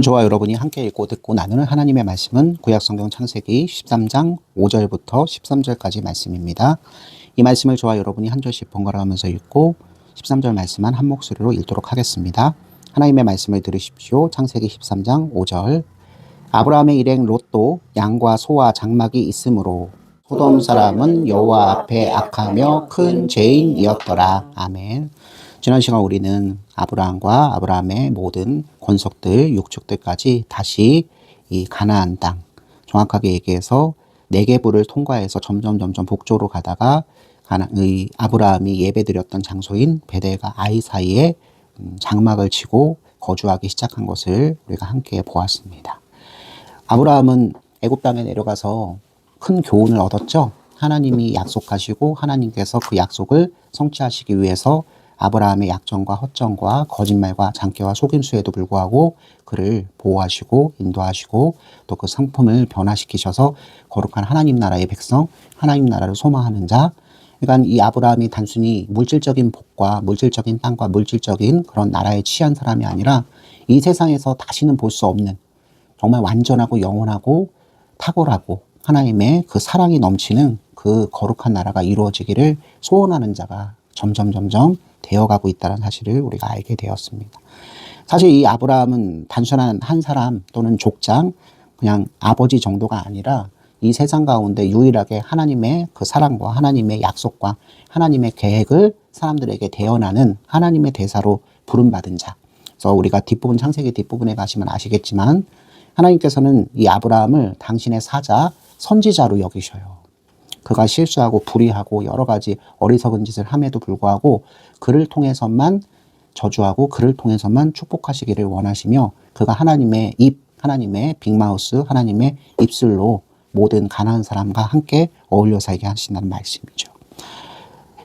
오늘 저와 여러분이 함께 읽고 듣고 나누는 하나님의 말씀은 구약성경 창세기 13장 5절부터 13절까지 말씀입니다. 이 말씀을 저와 여러분이 한 절씩 번갈아 가면서 읽고 13절 말씀만 한 목소리로 읽도록 하겠습니다. 하나님의 말씀을 들으십시오. 창세기 13장 5절. 아브라함의 일행 롯도 양과 소와 장막이 있으므로 소돔 사람은 여호와 앞에 악하며 큰 죄인이었더라. 아멘. 지난 시간 우리는 아브라함과 아브라함의 모든 권속들, 육축들까지 다시 이 가나안 땅, 정확하게 얘기해서 네게부를 통과해서 점점 북쪽으로 가다가 아브라함이 예배드렸던 장소인 베델과 아이 사이에 장막을 치고 거주하기 시작한 것을 우리가 함께 보았습니다. 아브라함은 애굽 땅에 내려가서 큰 교훈을 얻었죠. 하나님이 약속하시고 하나님께서 그 약속을 성취하시기 위해서 아브라함의 약점과 허점과 거짓말과 장깨와 속임수에도 불구하고 그를 보호하시고 인도하시고 또 그 성품을 변화시키셔서 거룩한 하나님 나라의 백성, 하나님 나라를 소망하는 자. 그러니까 이 아브라함이 단순히 물질적인 복과 물질적인 땅과 물질적인 그런 나라에 취한 사람이 아니라 이 세상에서 다시는 볼 수 없는 정말 완전하고 영원하고 탁월하고 하나님의 그 사랑이 넘치는 그 거룩한 나라가 이루어지기를 소원하는 자가 점점 되어가고 있다는 사실을 우리가 알게 되었습니다. 사실 이 아브라함은 단순한 한 사람 또는 족장, 그냥 아버지 정도가 아니라 이 세상 가운데 유일하게 하나님의 그 사랑과 하나님의 약속과 하나님의 계획을 사람들에게 대언하는 하나님의 대사로 부름받은 자. 그래서 우리가 뒷부분, 창세기 뒷부분에 가시면 아시겠지만 하나님께서는 이 아브라함을 당신의 사자, 선지자로 여기셔요. 그가 실수하고 불의하고 여러 가지 어리석은 짓을 함에도 불구하고 그를 통해서만 저주하고 그를 통해서만 축복하시기를 원하시며 그가 하나님의 입, 하나님의 빅마우스, 하나님의 입술로 모든 가난한 사람과 함께 어울려 살게 하신다는 말씀이죠.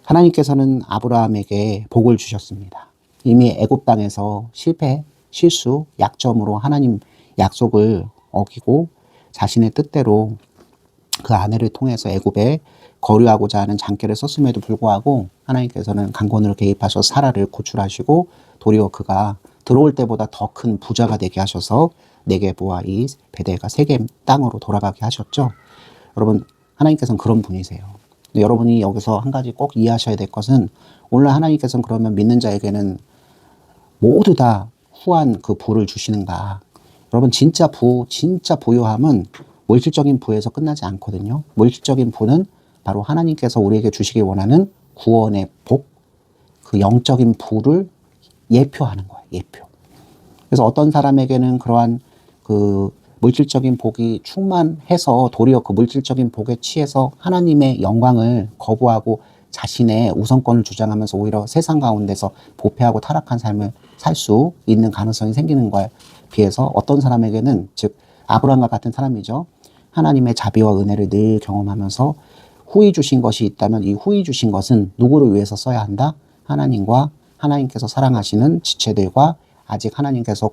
하나님께서는 아브라함에게 복을 주셨습니다. 이미 애굽 땅에서 실패, 실수, 약점으로 하나님 약속을 어기고 자신의 뜻대로 그 아내를 통해서 애굽에 거류하고자 하는 장깨를 썼음에도 불구하고 하나님께서는 강권으로 개입하셔서 사라를 구출하시고 도리어 그가 들어올 때보다 더 큰 부자가 되게 하셔서 네게부와 이 베델과 세겜 땅으로 돌아가게 하셨죠. 여러분, 하나님께서는 그런 분이세요. 근데 여러분이 여기서 한 가지 꼭 이해하셔야 될 것은 오늘 하나님께서는 그러면 믿는 자에게는 모두 다 후한 그 부를 주시는가. 여러분, 진짜 부요함은 물질적인 부에서 끝나지 않거든요. 물질적인 부는 바로 하나님께서 우리에게 주시기 원하는 구원의 복, 그 영적인 부를 예표하는 거예요. 예표. 그래서 어떤 사람에게는 그러한 그 물질적인 복이 충만해서 도리어 그 물질적인 복에 취해서 하나님의 영광을 거부하고 자신의 우선권을 주장하면서 오히려 세상 가운데서 부패하고 타락한 삶을 살 수 있는 가능성이 생기는 거에 비해서 어떤 사람에게는 즉 아브라함과 같은 사람이죠. 하나님의 자비와 은혜를 늘 경험하면서 후히 주신 것이 있다면 이 후히 주신 것은 누구를 위해서 써야 한다? 하나님과 하나님께서 사랑하시는 지체들과 아직 하나님께서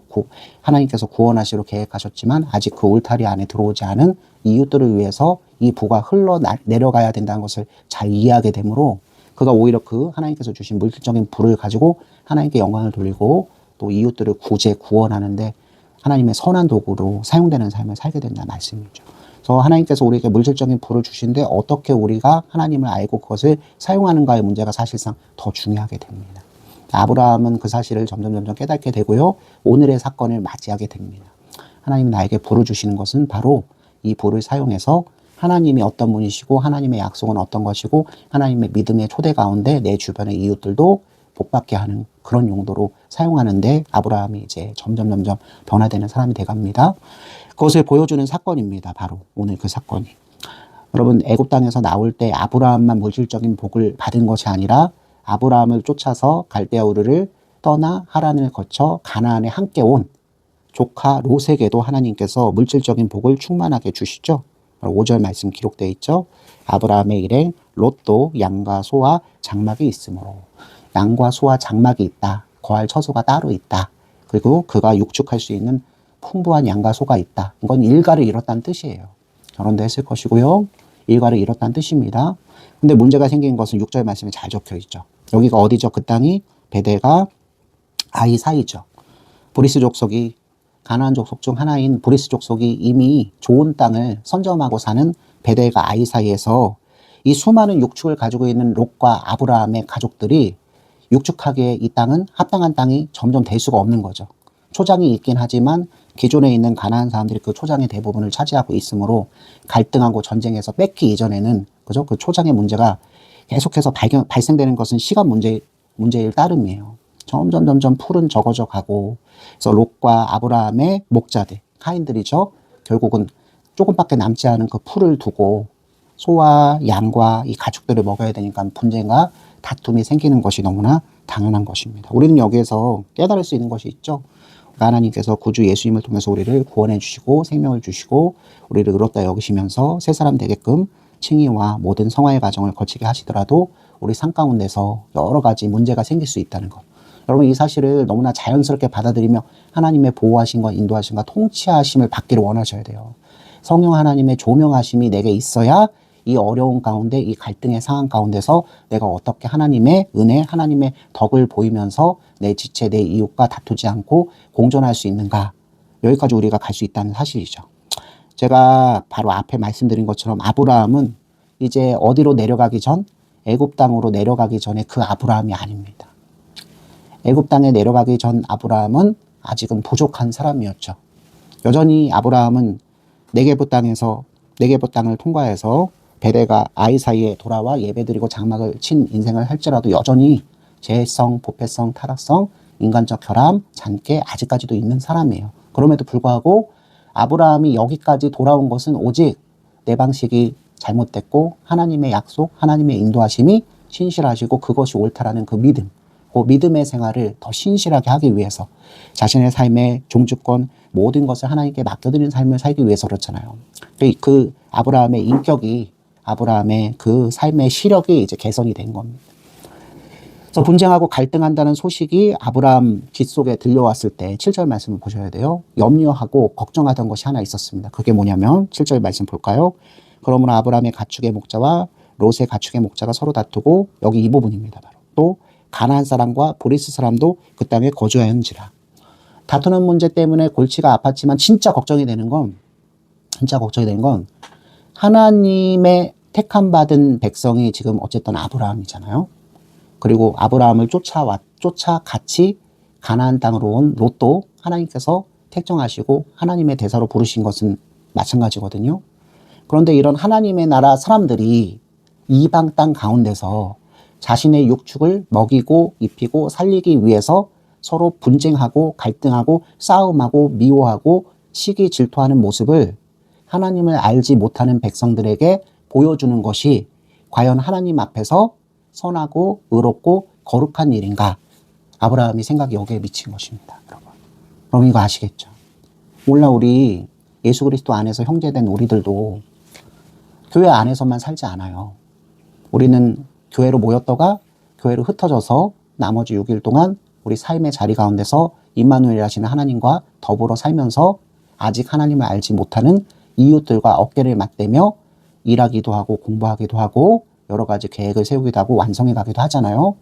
구원하시려 계획하셨지만 아직 그 울타리 안에 들어오지 않은 이웃들을 위해서 이 부가 흘러내려가야 된다는 것을 잘 이해하게 되므로 그가 오히려 그 하나님께서 주신 물질적인 부를 가지고 하나님께 영광을 돌리고 또 이웃들을 구원하는데 하나님의 선한 도구로 사용되는 삶을 살게 된다는 말씀이죠. 그래서 하나님께서 우리에게 물질적인 부를 주신데 어떻게 우리가 하나님을 알고 그것을 사용하는가의 문제가 사실상 더 중요하게 됩니다. 아브라함은 그 사실을 점점 깨닫게 되고요. 오늘의 사건을 맞이하게 됩니다. 하나님이 나에게 부를 주시는 것은 바로 이 부를 사용해서 하나님이 어떤 분이시고 하나님의 약속은 어떤 것이고 하나님의 믿음의 초대 가운데 내 주변의 이웃들도 복받게 하는 그런 용도로 사용하는데 아브라함이 이제 점점 변화되는 사람이 돼갑니다. 그것을 보여주는 사건입니다. 바로 오늘 그 사건이. 여러분, 애굽 땅에서 나올 때 아브라함만 물질적인 복을 받은 것이 아니라 아브라함을 쫓아서 갈대아 우르를 떠나 하란을 거쳐 가나안에 함께 온 조카 롯에게도 하나님께서 물질적인 복을 충만하게 주시죠. 5절 말씀 기록되어 있죠. 아브라함의 일행 롯도 양과 소와 장막이 있으므로. 양과 소와 장막이 있다. 거할 처소가 따로 있다. 그리고 그가 육축할 수 있는 풍부한 양과 소가 있다. 이건 일가를 잃었다는 뜻이에요. 결혼도 했을 것이고요. 일가를 잃었다는 뜻입니다. 근데 문제가 생긴 것은 6절 말씀에 잘 적혀 있죠. 여기가 어디죠? 그 땅이 베델과 아이 사이죠. 브리스 족속이 가나안 족속 중 하나인 브리스 족속이 이미 좋은 땅을 선점하고 사는 베델과 아이 사이에서 이 수많은 육축을 가지고 있는 롯과 아브라함의 가족들이 육축하기에 이 땅은 합당한 땅이 점점 될 수가 없는 거죠. 초장이 있긴 하지만 기존에 있는 가나안 사람들이 그 초장의 대부분을 차지하고 있으므로 갈등하고 전쟁에서 뺏기 이전에는 그죠? 그 초장의 문제가 계속해서 발생되는 것은 시간 문제일 따름이에요. 점점 풀은 적어져 가고, 그래서 롯과 아브라함의 목자들, 카인들이죠. 결국은 조금밖에 남지 않은 그 풀을 두고 소와 양과 이 가축들을 먹어야 되니까 분쟁과 다툼이 생기는 것이 너무나 당연한 것입니다. 우리는 여기에서 깨달을 수 있는 것이 있죠. 하나님께서 구주 예수님을 통해서 우리를 구원해 주시고 생명을 주시고 우리를 의롭다 여기시면서 새 사람 되게끔 칭의와 모든 성화의 과정을 거치게 하시더라도 우리 삶 가운데서 여러 가지 문제가 생길 수 있다는 것. 여러분, 이 사실을 너무나 자연스럽게 받아들이며 하나님의 보호하심과 인도하심과 통치하심을 받기를 원하셔야 돼요. 성령 하나님의 조명하심이 내게 있어야 이 어려운 가운데, 이 갈등의 상황 가운데서 내가 어떻게 하나님의 은혜, 하나님의 덕을 보이면서 내 지체, 내 이웃과 다투지 않고 공존할 수 있는가. 여기까지 우리가 갈 수 있다는 사실이죠. 제가 바로 앞에 말씀드린 것처럼 아브라함은 이제 어디로 내려가기 전, 애굽 땅으로 내려가기 전에 그 아브라함이 아닙니다. 애굽 땅에 내려가기 전 아브라함은 아직은 부족한 사람이었죠. 여전히 아브라함은 네게부 땅을 통과해서 베델과 아이 사이에 돌아와 예배드리고 장막을 친 인생을 할지라도 여전히 재해성, 부패성, 타락성, 인간적 결함, 잔깨 아직까지도 있는 사람이에요. 그럼에도 불구하고 아브라함이 여기까지 돌아온 것은 오직 내 방식이 잘못됐고 하나님의 약속, 하나님의 인도하심이 신실하시고 그것이 옳다라는 그 믿음, 그 믿음의 생활을 더 신실하게 하기 위해서 자신의 삶의 종주권 모든 것을 하나님께 맡겨드리는 삶을 살기 위해서 그렇잖아요. 그 아브라함의 인격이 아브라함의 그 삶의 시력이 이제 개선이 된 겁니다. 그래서 분쟁하고 갈등한다는 소식이 아브라함 귓속에 들려왔을 때 7절 말씀을 보셔야 돼요. 염려하고 걱정하던 것이 하나 있었습니다. 그게 뭐냐면 7절 말씀 볼까요? 그러므로 아브라함의 가축의 목자와 롯의 가축의 목자가 서로 다투고 여기 이 부분입니다. 바로 또 가나안 사람과 브리스 사람도 그 땅에 거주하였는지라. 다투는 문제 때문에 골치가 아팠지만 진짜 걱정이 되는 건 하나님의 택함 받은 백성이 지금 어쨌든 아브라함이잖아요. 그리고 아브라함을 쫓아 같이 가나안 땅으로 온 롯도 하나님께서 택정하시고 하나님의 대사로 부르신 것은 마찬가지거든요. 그런데 이런 하나님의 나라 사람들이 이방 땅 가운데서 자신의 육축을 먹이고 입히고 살리기 위해서 서로 분쟁하고 갈등하고 싸움하고 미워하고 시기 질투하는 모습을 하나님을 알지 못하는 백성들에게 보여주는 것이 과연 하나님 앞에서 선하고 의롭고 거룩한 일인가? 아브라함이 생각이 여기에 미친 것입니다. 여러분 이거 아시겠죠? 몰라 우리 예수 그리스도 안에서 형제된 우리들도 교회 안에서만 살지 않아요. 우리는 교회로 모였다가 교회로 흩어져서 나머지 6일 동안 우리 삶의 자리 가운데서 임마누엘 하시는 하나님과 더불어 살면서 아직 하나님을 알지 못하는 이웃들과 어깨를 맞대며 일하기도 하고 공부하기도 하고 여러 가지 계획을 세우기도 하고 완성해 가기도 하잖아요.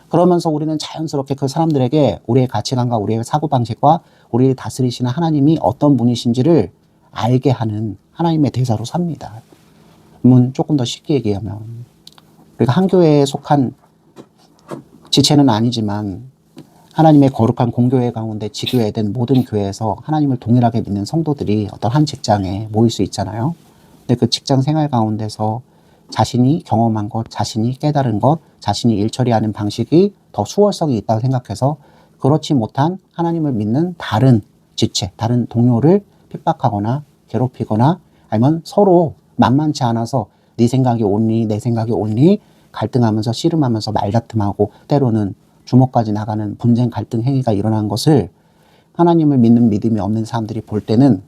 그러면서 우리는 자연스럽게 그 사람들에게 우리의 가치관과 우리의 사고방식과 우리를 다스리시는 하나님이 어떤 분이신지를 알게 하는 하나님의 대사로 삽니다. 조금 더 쉽게 얘기하면 우리가 한 교회에 속한 지체는 아니지만 하나님의 거룩한 공교회 가운데 지교회된 모든 교회에서 하나님을 동일하게 믿는 성도들이 어떤 한 직장에 모일 수 있잖아요. 근데 그 직장 생활 가운데서 자신이 경험한 것, 자신이 깨달은 것, 자신이 일 처리하는 방식이 더 수월성이 있다고 생각해서 그렇지 못한 하나님을 믿는 다른 지체, 다른 동료를 핍박하거나 괴롭히거나 아니면 서로 만만치 않아서 네 생각이 옳니 내 생각이 옳니 갈등하면서 씨름하면서 말다툼하고 때로는 주먹까지 나가는 분쟁 갈등 행위가 일어난 것을 하나님을 믿는 믿음이 없는 사람들이 볼 때는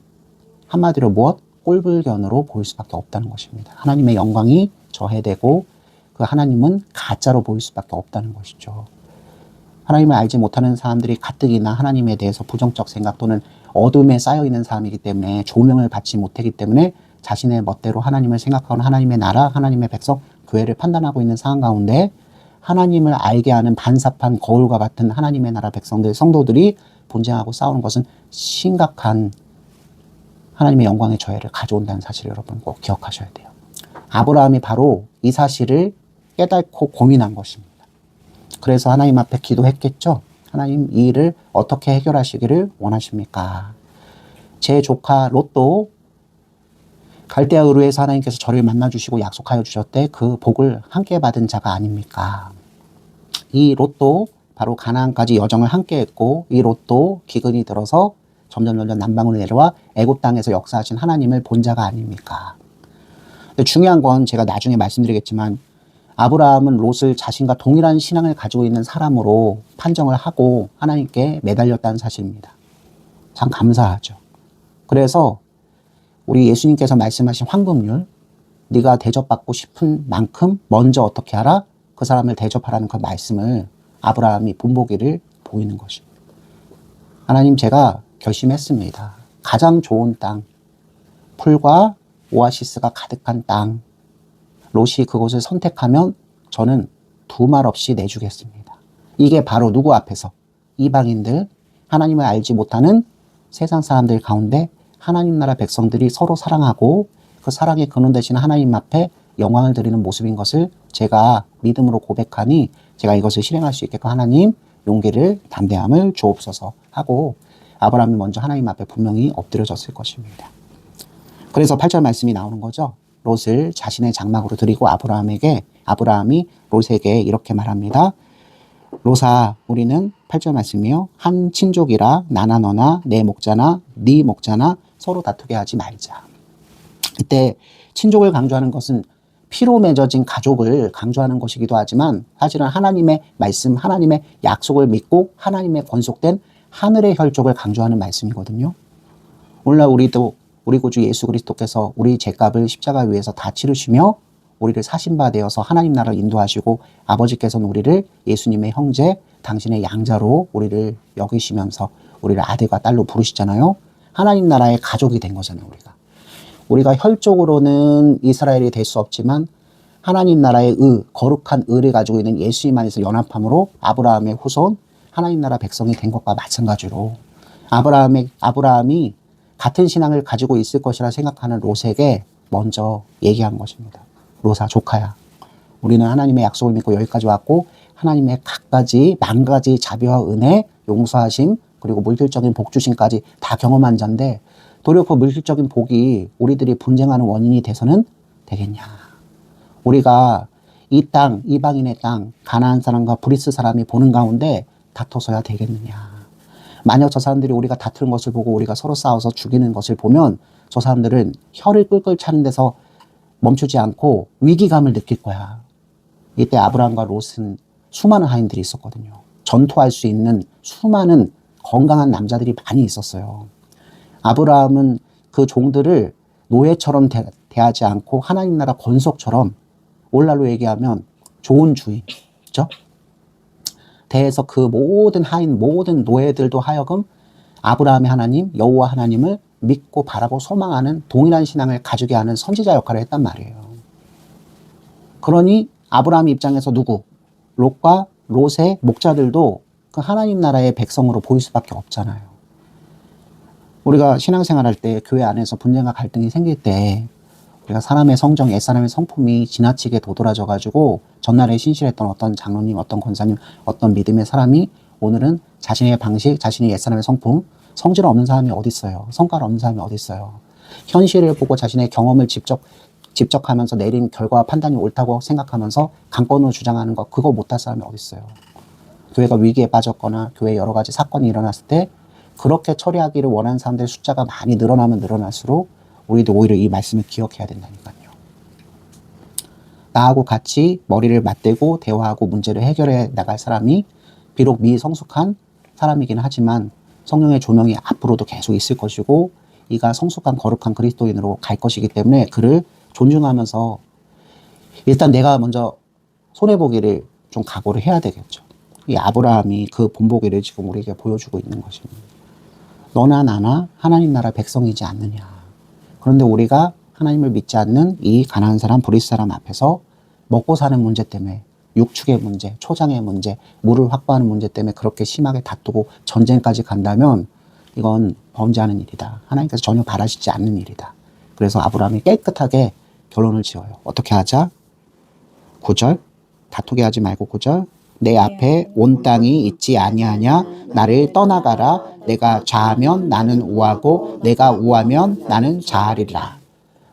한마디로 무엇? 꼴불견으로 보일 수밖에 없다는 것입니다. 하나님의 영광이 저해되고 그 하나님은 가짜로 보일 수밖에 없다는 것이죠. 하나님을 알지 못하는 사람들이 가뜩이나 하나님에 대해서 부정적 생각 또는 어둠에 쌓여있는 사람이기 때문에 조명을 받지 못하기 때문에 자신의 멋대로 하나님을 생각하거나 하나님의 나라, 하나님의 백성, 교회를 판단하고 있는 상황 가운데 하나님을 알게 하는 반사판 거울과 같은 하나님의 나라 백성들, 성도들이 분쟁하고 싸우는 것은 심각한 하나님의 영광의 저해를 가져온다는 사실을 여러분 꼭 기억하셔야 돼요. 아브라함이 바로 이 사실을 깨닫고 고민한 것입니다. 그래서 하나님 앞에 기도했겠죠. 하나님, 이 일을 어떻게 해결하시기를 원하십니까? 제 조카 롯도 갈대아 우르에서 하나님께서 저를 만나주시고 약속하여 주셨대. 그 복을 함께 받은 자가 아닙니까? 이 롯도 바로 가나안까지 여정을 함께 했고, 이 롯도 기근이 들어서 점점 남방으로 내려와 애굽 땅에서 역사하신 하나님을 본 자가 아닙니까? 근데 중요한 건 제가 나중에 말씀드리겠지만, 아브라함은 롯을 자신과 동일한 신앙을 가지고 있는 사람으로 판정을 하고 하나님께 매달렸다는 사실입니다. 참 감사하죠. 그래서 우리 예수님께서 말씀하신 황금률, 네가 대접받고 싶은 만큼 먼저 어떻게 하라? 그 사람을 대접하라는 그 말씀을 아브라함이 본보기를 보이는 것입니다. 하나님, 제가 결심했습니다. 가장 좋은 땅, 풀과 오아시스가 가득한 땅, 롯이 그곳을 선택하면 저는 두 말 없이 내주겠습니다. 이게 바로 누구 앞에서? 이방인들, 하나님을 알지 못하는 세상 사람들 가운데 하나님 나라 백성들이 서로 사랑하고 그 사랑의 근원 되시는 하나님 앞에 영광을 드리는 모습인 것을 제가 믿음으로 고백하니 제가 이것을 실행할 수 있게끔 하나님 용기를, 담대함을 주옵소서 하고 아브라함이 먼저 하나님 앞에 분명히 엎드려졌을 것입니다. 그래서 8절 말씀이 나오는 거죠. 롯을 자신의 장막으로 드리고 아브라함이 롯에게 이렇게 말합니다. 롯아, 우리는 8절 말씀이요. 한 친족이라 나나 너나 내 목자나 네 목자나 서로 다투게 하지 말자. 이때 친족을 강조하는 것은 피로 맺어진 가족을 강조하는 것이기도 하지만 사실은 하나님의 말씀, 하나님의 약속을 믿고 하나님의 권속된 하늘의 혈족을 강조하는 말씀이거든요. 오늘날 우리 구주 예수 그리스도께서 우리 죄값을 십자가 위에서 다 치르시며 우리를 사신 바 되어서 하나님 나라를 인도하시고 아버지께서는 우리를 예수님의 형제, 당신의 양자로 우리를 여기시면서 우리를 아들과 딸로 부르시잖아요. 하나님 나라의 가족이 된 거잖아요, 우리가 혈족으로는 이스라엘이 될 수 없지만 하나님 나라의 거룩한 의를 가지고 있는 예수님 안에서 연합함으로 아브라함의 후손, 하나님 나라 백성이 된 것과 마찬가지로 아브라함이 같은 신앙을 가지고 있을 것이라 생각하는 롯에게 먼저 얘기한 것입니다. 롯아, 조카야, 우리는 하나님의 약속을 믿고 여기까지 왔고 하나님의 만 가지 자비와 은혜, 용서하심, 그리고 물질적인 복 주심까지 다 경험한 자인데 도리어 그 물질적인 복이 우리들이 분쟁하는 원인이 돼서는 되겠냐. 우리가 이 땅, 이방인의 땅, 가나안 사람과 브리스 사람이 보는 가운데 다퉈서야 되겠느냐. 만약 저 사람들이 우리가 다투는 것을 보고 우리가 서로 싸워서 죽이는 것을 보면 저 사람들은 혀를 끌끌 차는 데서 멈추지 않고 위기감을 느낄 거야. 이때 아브라함과 롯은 수많은 하인들이 있었거든요. 전투할 수 있는 수많은 건강한 남자들이 많이 있었어요. 아브라함은 그 종들을 노예처럼 대하지 않고 하나님 나라 권속처럼, 오늘날로 얘기하면 좋은 주인, 그죠? 대해서 그 모든 하인, 모든 노예들도 하여금 아브라함의 하나님, 여호와 하나님을 믿고 바라고 소망하는 동일한 신앙을 가지게 하는 선지자 역할을 했단 말이에요. 그러니 아브라함 입장에서 롯과 롯의 목자들도 그 하나님 나라의 백성으로 보일 수밖에 없잖아요. 우리가 신앙생활할 때 교회 안에서 분쟁과 갈등이 생길 때 우리가 사람의 성정, 옛사람의 성품이 지나치게 도드라져 가지고 전날에 신실했던 어떤 장로님, 어떤 권사님, 어떤 믿음의 사람이 오늘은 자신의 방식, 자신의 옛사람의 성품, 성질 없는 사람이 어디 있어요? 성깔 없는 사람이 어디 있어요? 현실을 보고 자신의 경험을 집적하면서 내린 결과와 판단이 옳다고 생각하면서 강권으로 주장하는 거, 그거 못할 사람이 어디 있어요? 교회가 위기에 빠졌거나 교회에 여러 가지 사건이 일어났을 때 그렇게 처리하기를 원하는 사람들의 숫자가 많이 늘어나면 늘어날수록 우리도 오히려 이 말씀을 기억해야 된다니까요. 나하고 같이 머리를 맞대고 대화하고 문제를 해결해 나갈 사람이 비록 미성숙한 사람이긴 하지만 성령의 조명이 앞으로도 계속 있을 것이고 이가 성숙한 거룩한 그리스도인으로 갈 것이기 때문에 그를 존중하면서 일단 내가 먼저 손해보기를 좀 각오를 해야 되겠죠. 이 아브라함이 그 본보기를 지금 우리에게 보여주고 있는 것입니다. 너나 나나 하나님 나라 백성이지 않느냐. 그런데 우리가 하나님을 믿지 않는 이 가나안 사람, 브리스 사람 앞에서 먹고 사는 문제 때문에 육축의 문제, 초장의 문제, 물을 확보하는 문제 때문에 그렇게 심하게 다투고 전쟁까지 간다면 이건 범죄하는 일이다. 하나님께서 전혀 바라시지 않는 일이다. 그래서 아브라함이 깨끗하게 결론을 지어요. 어떻게 하자? 9절, 다투게 하지 말고 9절, 내 앞에 온 땅이 있지 아니하냐? 나를 떠나가라. 내가 좌하면 나는 우하고 내가 우하면 나는 좌하리라.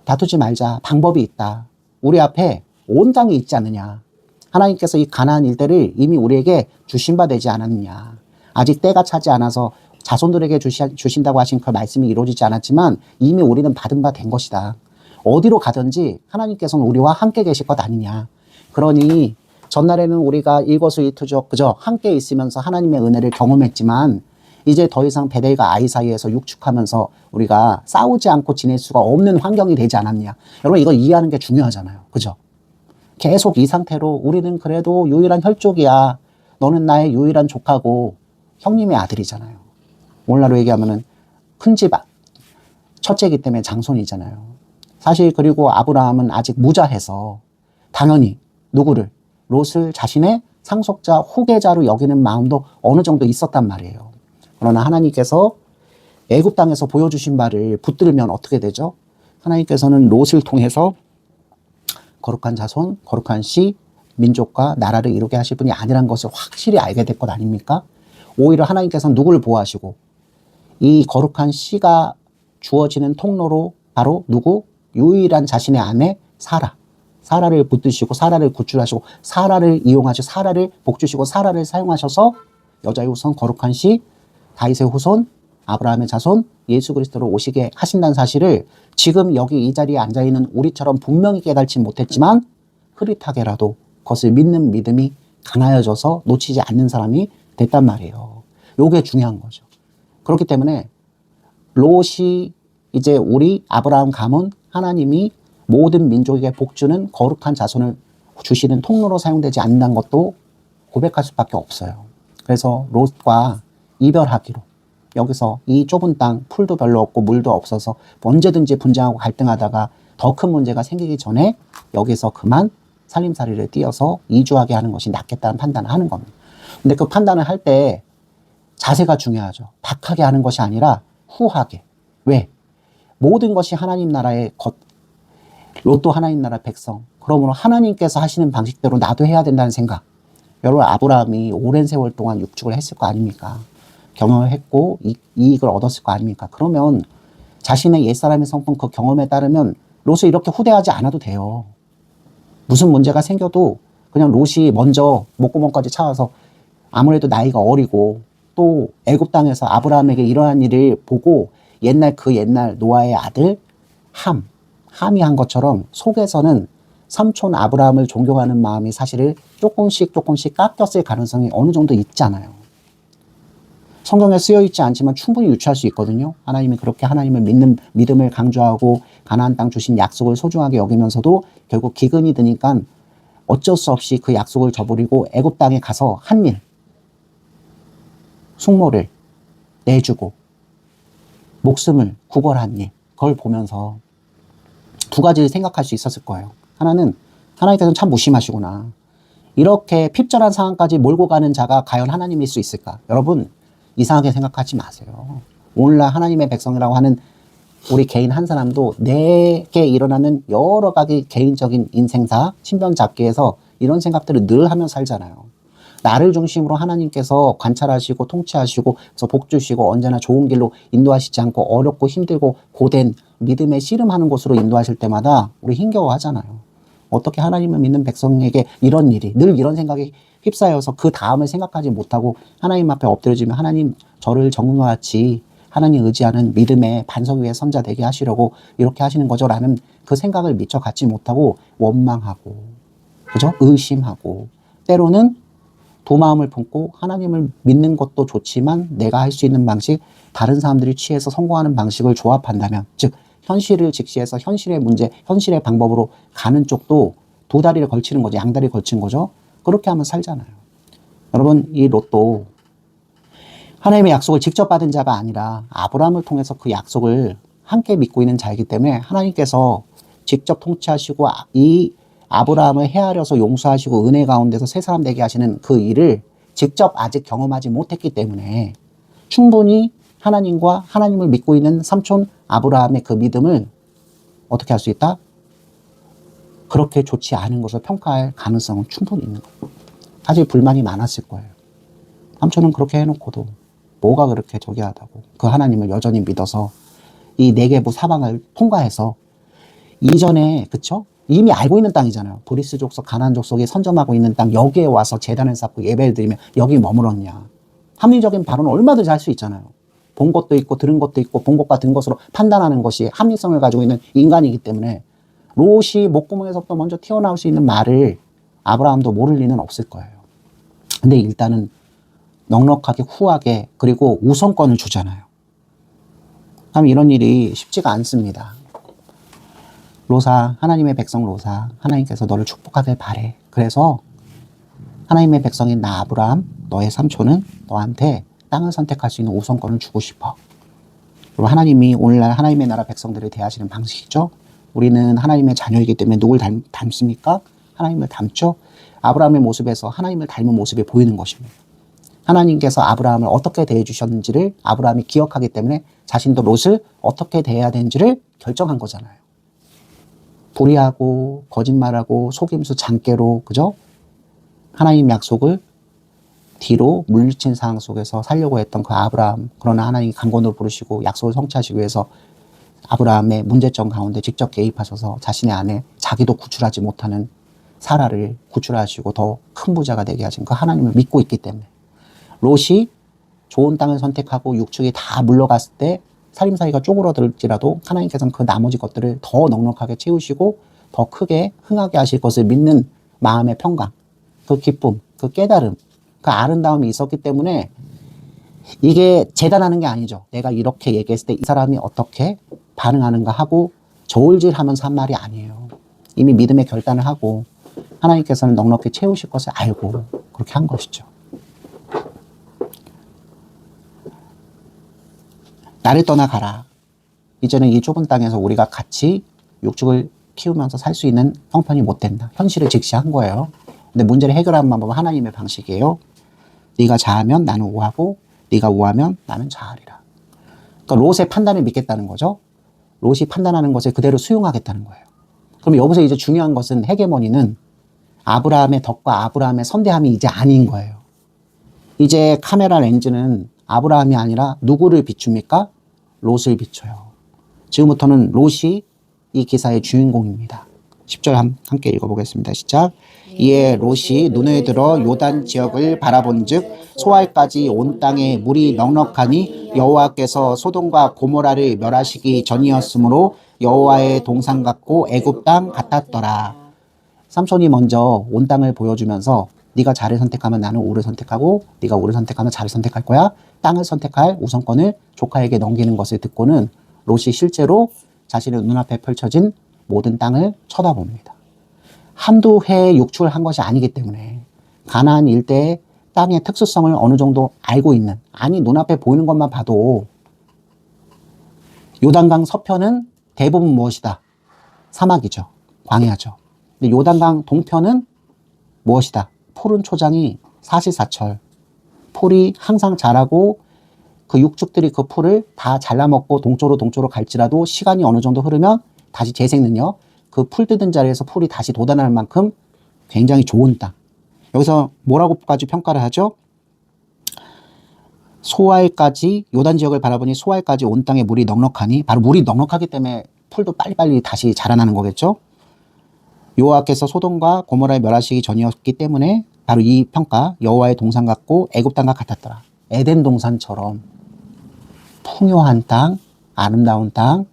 다투지 말자. 방법이 있다. 우리 앞에 온 땅이 있지 않느냐? 하나님께서 이 가나안 일대를 이미 우리에게 주신 바 되지 않았느냐? 아직 때가 차지 않아서 자손들에게 주신다고 하신 그 말씀이 이루어지지 않았지만 이미 우리는 받은 바 된 것이다. 어디로 가든지 하나님께서는 우리와 함께 계실 것 아니냐? 그러니 전날에는 우리가 일거수일투족 그저 함께 있으면서 하나님의 은혜를 경험했지만 이제 더 이상 베델과 아이 사이에서 육축하면서 우리가 싸우지 않고 지낼 수가 없는 환경이 되지 않았냐. 여러분 이거 이해하는 게 중요하잖아요. 그죠? 계속 이 상태로 우리는 그래도 유일한 혈족이야. 너는 나의 유일한 조카고 형님의 아들이잖아요. 오늘날로 얘기하면은 큰 집 첫째이기 때문에 장손이잖아요. 사실 그리고 아브라함은 아직 무자해서 당연히 누구를 롯을 자신의 상속자 후계자로 여기는 마음도 어느 정도 있었단 말이에요. 그러나 하나님께서 애굽 땅에서 보여주신 바를 붙들면 어떻게 되죠? 하나님께서는 롯을 통해서 거룩한 자손, 거룩한 씨, 민족과 나라를 이루게 하실 분이 아니란 것을 확실히 알게 될 것 아닙니까? 오히려 하나님께서는 누구를 보호하시고 이 거룩한 씨가 주어지는 통로로 바로 누구? 유일한 자신의 아내 사라를 붙드시고 사라를 구출하시고 사라를 이용하시고 사라를 복주시고 사라를 사용하셔서 여자의 후손 거룩한 씨 다윗의 후손 아브라함의 자손 예수 그리스도로 오시게 하신다는 사실을 지금 여기 이 자리에 앉아있는 우리처럼 분명히 깨달지 못했지만 흐릿하게라도 그것을 믿는 믿음이 강하여져서 놓치지 않는 사람이 됐단 말이에요. 요게 중요한 거죠. 그렇기 때문에 롯이 이제 우리 아브라함 가문 하나님이 모든 민족에게 복주는 거룩한 자손을 주시는 통로로 사용되지 않는다는 것도 고백할 수밖에 없어요. 그래서 롯과 이별하기로 여기서 이 좁은 땅 풀도 별로 없고 물도 없어서 언제든지 분쟁하고 갈등하다가 더 큰 문제가 생기기 전에 여기서 그만 살림살이를 띄어서 이주하게 하는 것이 낫겠다는 판단을 하는 겁니다. 근데 그 판단을 할 때 자세가 중요하죠. 박하게 하는 것이 아니라 후하게. 왜? 모든 것이 하나님 나라의 것, 롯도 하나님 나라 백성. 그러므로 하나님께서 하시는 방식대로 나도 해야 된다는 생각. 여러분 아브라함이 오랜 세월 동안 육축을 했을 거 아닙니까? 경험을 했고 이익을 얻었을 거 아닙니까? 그러면 자신의 옛사람의 성품 그 경험에 따르면 롯을 이렇게 후대하지 않아도 돼요. 무슨 문제가 생겨도 그냥 롯이 먼저 목구멍까지 차와서 아무래도 나이가 어리고 또 애굽 땅에서 아브라함에게 일어난 일을 보고 옛날 노아의 아들 함이 한 것처럼 속에서는 삼촌 아브라함을 존경하는 마음이 사실을 조금씩 깎였을 가능성이 어느 정도 있잖아요. 성경에 쓰여 있지 않지만 충분히 유추할 수 있거든요. 하나님이 그렇게 하나님을 믿는 믿음을 강조하고 가나안 땅 주신 약속을 소중하게 여기면서도 결국 기근이 드니까 어쩔 수 없이 그 약속을 저버리고 애굽 땅에 가서 한 일, 숙모를 내주고 목숨을 구걸한 일, 그걸 보면서 두 가지를 생각할 수 있었을 거예요. 하나는 하나님께서는 참 무심하시구나. 이렇게 핍절한 상황까지 몰고 가는 자가 과연 하나님일 수 있을까? 여러분 이상하게 생각하지 마세요. 오늘날 하나님의 백성이라고 하는 우리 개인 한 사람도 내게 일어나는 여러 가지 개인적인 인생사, 신변잡기에서 이런 생각들을 늘 하며 살잖아요. 나를 중심으로 하나님께서 관찰하시고 통치하시고 그래서 복 주시고 언제나 좋은 길로 인도하시지 않고 어렵고 힘들고 고된 믿음에 씨름하는 곳으로 인도하실 때마다 우리 힘겨워하잖아요. 어떻게 하나님을 믿는 백성에게 이런 일이 늘 이런 생각이 휩싸여서 그 다음을 생각하지 못하고 하나님 앞에 엎드려지면 하나님 저를 정같이 하나님 의지하는 믿음의 반석 위에 선자 되게 하시려고 이렇게 하시는 거죠 라는 그 생각을 미처 갖지 못하고 원망하고 그죠? 의심하고 때로는 두 마음을 품고 하나님을 믿는 것도 좋지만 내가 할 수 있는 방식 다른 사람들이 취해서 성공하는 방식을 조합한다면 즉 현실을 직시해서 현실의 문제, 현실의 방법으로 가는 쪽도 두 다리를 걸치는 거죠. 양다리 걸친 거죠. 그렇게 하면 살잖아요. 여러분 이 롯도 하나님의 약속을 직접 받은 자가 아니라 아브라함을 통해서 그 약속을 함께 믿고 있는 자이기 때문에 하나님께서 직접 통치하시고 이 아브라함을 헤아려서 용서하시고 은혜 가운데서 새 사람 되게 하시는 그 일을 직접 아직 경험하지 못했기 때문에 충분히 하나님과 하나님을 믿고 있는 삼촌 아브라함의 그 믿음을 어떻게 할 수 있다? 그렇게 좋지 않은 것을 평가할 가능성은 충분히 있는 거예요. 사실 불만이 많았을 거예요. 삼촌은 그렇게 해놓고도 뭐가 그렇게 저기 하다고 그 하나님을 여전히 믿어서 이 네게부 사방을 통과해서 이전에 그쵸? 이미 알고 있는 땅이잖아요. 브리스 족속, 가나안 족속이 선점하고 있는 땅 여기에 와서 제단을 쌓고 예배를 드리면 여기 머물었냐. 합리적인 발언은 얼마든지 할 수 있잖아요. 본 것도 있고 들은 것도 있고 본 것과 든 것으로 판단하는 것이 합리성을 가지고 있는 인간이기 때문에 롯이 목구멍에서부터 먼저 튀어나올 수 있는 말을 아브라함도 모를 리는 없을 거예요. 근데 일단은 넉넉하게 후하게 그리고 우선권을 주잖아요. 참 이런 일이 쉽지가 않습니다. 롯아, 하나님의 백성 롯아, 하나님께서 너를 축복하길 바래. 그래서 하나님의 백성인 나 아브라함, 너의 삼촌은 너한테 땅을 선택할 수 있는 우선권을 주고 싶어. 그리고 하나님이 오늘날 하나님의 나라 백성들을 대하시는 방식이죠. 우리는 하나님의 자녀이기 때문에 누굴 닮습니까? 하나님을 닮죠. 아브라함의 모습에서 하나님을 닮은 모습이 보이는 것입니다. 하나님께서 아브라함을 어떻게 대해 주셨는지를 아브라함이 기억하기 때문에 자신도 롯을 어떻게 대해야 되는지를 결정한 거잖아요. 불의하고 거짓말하고 속임수 장깨로 그죠? 하나님 약속을 뒤로 물리친 상황 속에서 살려고 했던 그 아브라함, 그러나 하나님이 강권으로 부르시고 약속을 성취하시기 위해서 아브라함의 문제점 가운데 직접 개입하셔서 자신의 아내, 자기도 구출하지 못하는 사라를 구출하시고 더 큰 부자가 되게 하신 그 하나님을 믿고 있기 때문에 롯이 좋은 땅을 선택하고 육축이 다 물러갔을 때 살림살이가 쪼그러들지라도 하나님께서는 그 나머지 것들을 더 넉넉하게 채우시고 더 크게 흥하게 하실 것을 믿는 마음의 평강, 그 기쁨, 그 깨달음, 그 아름다움이 있었기 때문에 이게 재단하는 게 아니죠. 내가 이렇게 얘기했을 때 이 사람이 어떻게 반응하는가 하고 저울질하면서 한 말이 아니에요. 이미 믿음의 결단을 하고 하나님께서는 넉넉히 채우실 것을 알고 그렇게 한 것이죠. 나를 떠나가라. 이제는 이 좁은 땅에서 우리가 같이 육축을 키우면서 살 수 있는 형편이 못 된다. 현실을 직시한 거예요. 근데 문제를 해결하는 방법은 하나님의 방식이에요. 네가 자하면 나는 우하고 네가 우하면 나는 자하리라. 그러니까 롯의 판단을 믿겠다는 거죠. 롯이 판단하는 것을 그대로 수용하겠다는 거예요. 그럼 여기서 이제 중요한 것은 헤게모니는 아브라함의 덕과 아브라함의 선대함이 이제 아닌 거예요. 이제 카메라 렌즈는 아브라함이 아니라 누구를 비춥니까? 롯을 비춰요. 지금부터는 롯이 이 기사의 주인공입니다. 10절 함께 읽어보겠습니다. 시작. 이에 롯이 눈을 들어 요단 지역을 바라본즉 소알까지 온 땅에 물이 넉넉하니 여호와께서 소돔과 고모라를 멸하시기 전이었으므로 여호와의 동산 같고 애굽 땅 같았더라. 삼손이 먼저 온 땅을 보여주면서 네가 자를 선택하면 나는 우를 선택하고 네가 우를 선택하면 자를 선택할 거야. 땅을 선택할 우선권을 조카에게 넘기는 것을 듣고는 롯이 실제로 자신의 눈앞에 펼쳐진 모든 땅을 쳐다봅니다. 한두 해에 육축을 것이 아니기 때문에 가나안 일대의 땅의 특수성을 어느 정도 알고 있는, 아니 눈앞에 보이는 것만 봐도 요단강 서편은 대부분 무엇이다? 사막이죠. 광야죠. 근데 요단강 동편은 무엇이다? 푸른 초장이 사시사철. 풀이 항상 자라고 그 육축들이 그 풀을 다 잘라먹고 동쪽으로 갈지라도 시간이 어느 정도 흐르면 다시 재생 능력, 그 풀 뜯은 자리에서 풀이 다시 돋아날 만큼 굉장히 좋은 땅. 여기서 뭐라고까지 평가를 하죠? 소알까지, 요단 지역을 바라보니 소알까지 온 땅에 물이 넉넉하니, 바로 물이 넉넉하기 때문에 풀도 빨리빨리 다시 자라나는 거겠죠? 여호와께서 소돔과 고모라를 멸하시기 전이었기 때문에 바로 이 평가, 여호와의 동산 같고 애굽 땅과 같았더라. 에덴 동산처럼 풍요한 땅, 아름다운 땅,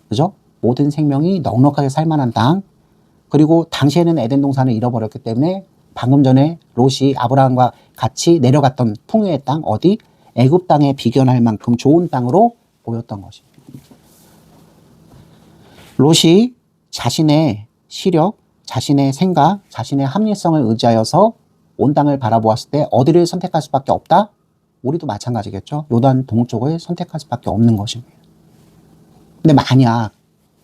그죠? 모든 생명이 넉넉하게 살만한 땅. 그리고 당시에는 에덴 동산을 잃어버렸기 때문에 방금 전에 롯이 아브라함과 같이 내려갔던 풍요의 땅, 어디? 애굽 땅에 비견할 만큼 좋은 땅으로 보였던 것입니다. 롯이 자신의 시력, 자신의 생각, 자신의 합리성을 의지하여서 온 땅을 바라보았을 때 어디를 선택할 수밖에 없다? 우리도 마찬가지겠죠. 요단 동쪽을 선택할 수밖에 없는 것입니다. 근데 만약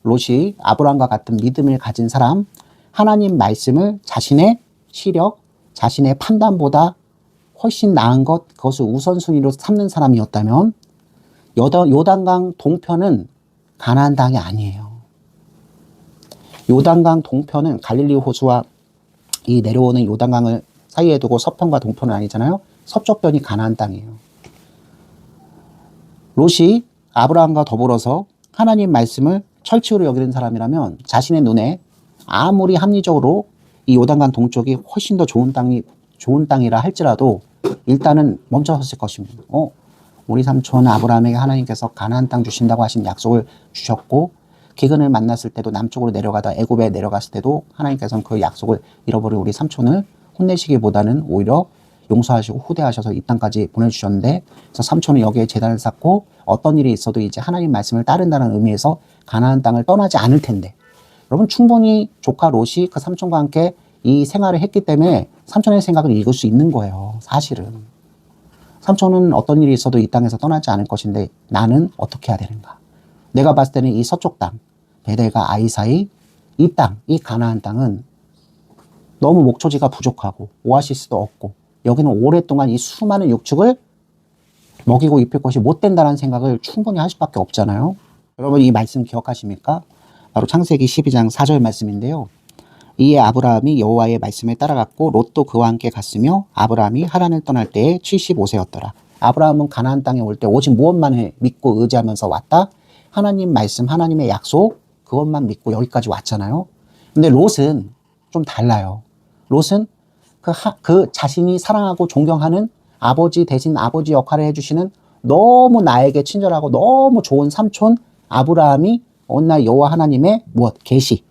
롯이 아브라함과 같은 믿음을 가진 사람, 하나님 말씀을 자신의 시력, 자신의 판단보다 훨씬 나은 것, 그것을 우선순위로 삼는 사람이었다면 요단강 동편은 가나안 땅이 아니에요. 요단강 동편은 갈릴리 호수와 이 내려오는 요단강을 사이에 두고 서편과 동편은 아니잖아요. 서쪽편이 가나안 땅이에요. 롯이 아브라함과 더불어서 하나님 말씀을 철칙으로 여기는 사람이라면 자신의 눈에 아무리 합리적으로 이 요단강 동쪽이 훨씬 더 좋은 땅이라 할지라도 일단은 멈춰섰을 것입니다. 우리 삼촌 아브라함에게 하나님께서 가나안 땅 주신다고 하신 약속을 주셨고, 기근을 만났을 때도 남쪽으로 내려가다 애굽에 내려갔을 때도 하나님께서는 그 약속을 잃어버린 우리 삼촌을 혼내시기보다는 오히려 용서하시고 후대하셔서 이 땅까지 보내주셨는데, 그래서 삼촌은 여기에 제단을 쌓고 어떤 일이 있어도 이제 하나님 말씀을 따른다는 의미에서 가나안 땅을 떠나지 않을 텐데, 여러분 충분히 조카 롯이 그 삼촌과 함께 이 생활을 했기 때문에 삼촌의 생각을 읽을 수 있는 거예요. 사실은 삼촌은 어떤 일이 있어도 이 땅에서 떠나지 않을 것인데 나는 어떻게 해야 되는가. 내가 봤을 때는 이 서쪽 땅, 베델과 아이 사이 이 땅, 이 가나안 땅은 너무 목초지가 부족하고 오아시스도 없고 여기는 오랫동안 이 수많은 육축을 먹이고 입힐 것이 못 된다는 생각을 충분히 할 수밖에 없잖아요. 여러분 이 말씀 기억하십니까? 바로 창세기 12장 4절 말씀인데요. 이에 아브라함이 여호와의 말씀을 따라갔고 롯도 그와 함께 갔으며 아브라함이 하란을 떠날 때에 75세였더라. 아브라함은 가나안 땅에 올 때 오직 무엇만 믿고 의지하면서 왔다? 하나님 말씀, 하나님의 약속, 그것만 믿고 여기까지 왔잖아요. 근데 롯은 좀 달라요. 롯은 그 자신이 사랑하고 존경하는 아버지 대신 아버지 역할을 해주시는 너무 나에게 친절하고 너무 좋은 삼촌 아브라함이 어느 날 여호와 하나님의 계시,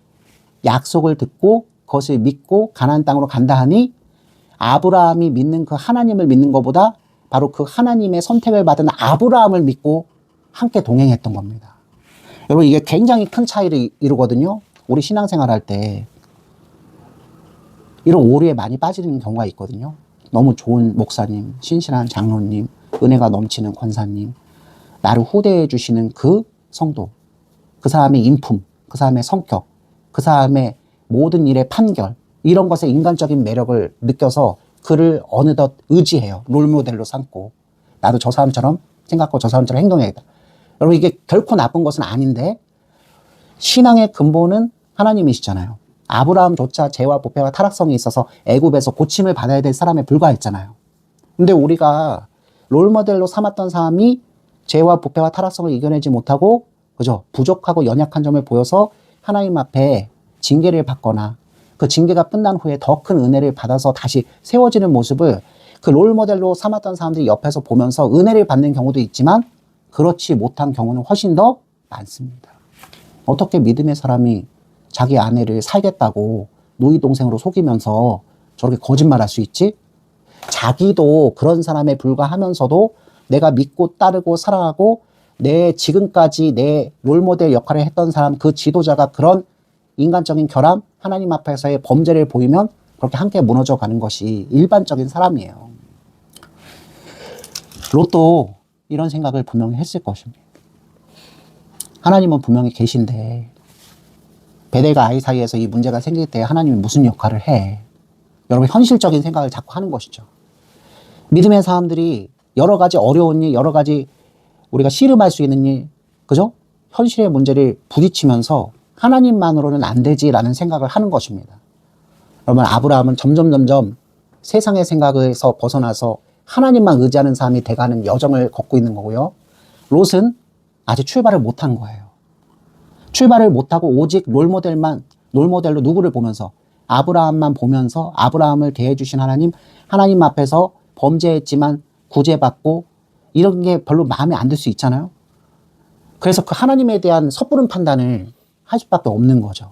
약속을 듣고 그것을 믿고 가나안 땅으로 간다 하니 아브라함이 믿는 그 하나님을 믿는 것보다 바로 그 하나님의 선택을 받은 아브라함을 믿고 함께 동행했던 겁니다. 여러분 이게 굉장히 큰 차이를 이루거든요. 우리 신앙생활 할 때 이런 오류에 많이 빠지는 경우가 있거든요. 너무 좋은 목사님, 신실한 장로님, 은혜가 넘치는 권사님, 나를 후대해 주시는 그 성도, 그 사람의 인품, 그 사람의 성격, 그 사람의 모든 일의 판결, 이런 것에 인간적인 매력을 느껴서 그를 어느덧 의지해요. 롤모델로 삼고 나도 저 사람처럼 생각하고 저 사람처럼 행동해야겠다. 여러분 이게 결코 나쁜 것은 아닌데 신앙의 근본은 하나님이시잖아요. 아브라함조차 죄와 부패와 타락성이 있어서 애굽에서 고침을 받아야 될 사람에 불과했잖아요. 근데 우리가 롤모델로 삼았던 사람이 죄와 부패와 타락성을 이겨내지 못하고 그죠? 부족하고 연약한 점을 보여서 하나님 앞에 징계를 받거나 그 징계가 끝난 후에 더 큰 은혜를 받아서 다시 세워지는 모습을 그 롤모델로 삼았던 사람들이 옆에서 보면서 은혜를 받는 경우도 있지만 그렇지 못한 경우는 훨씬 더 많습니다. 어떻게 믿음의 사람이 자기 아내를 살겠다고 노이 동생으로 속이면서 저렇게 거짓말할 수 있지? 자기도 그런 사람에 불과하면서도 내가 믿고 따르고 사랑하고 내 지금까지 내 롤모델 역할을 했던 사람 그 지도자가 그런 인간적인 결함 하나님 앞에서의 범죄를 보이면 그렇게 함께 무너져 가는 것이 일반적인 사람이에요. 롯도 이런 생각을 분명히 했을 것입니다. 하나님은 분명히 계신데 베델과 아이 사이에서 이 문제가 생길 때 하나님이 무슨 역할을 해? 여러분 현실적인 생각을 자꾸 하는 것이죠. 믿음의 사람들이 여러 가지 어려운 일, 여러 가지 우리가 씨름할 수 있는 일, 그죠? 현실의 문제를 부딪히면서 하나님만으로는 안 되지라는 생각을 하는 것입니다. 여러분 아브라함은 점점 세상의 생각에서 벗어나서 하나님만 의지하는 사람이 돼가는 여정을 걷고 있는 거고요. 롯은 아직 출발을 못한 거예요. 출발을 못하고 오직 롤모델로 누구를 보면서 아브라함만 보면서 아브라함을 대해주신 하나님 앞에서 범죄했지만 구제받고 이런 게 별로 마음에 안 들 수 있잖아요. 그래서 그 하나님에 대한 섣부른 판단을 할 수밖에 없는 거죠.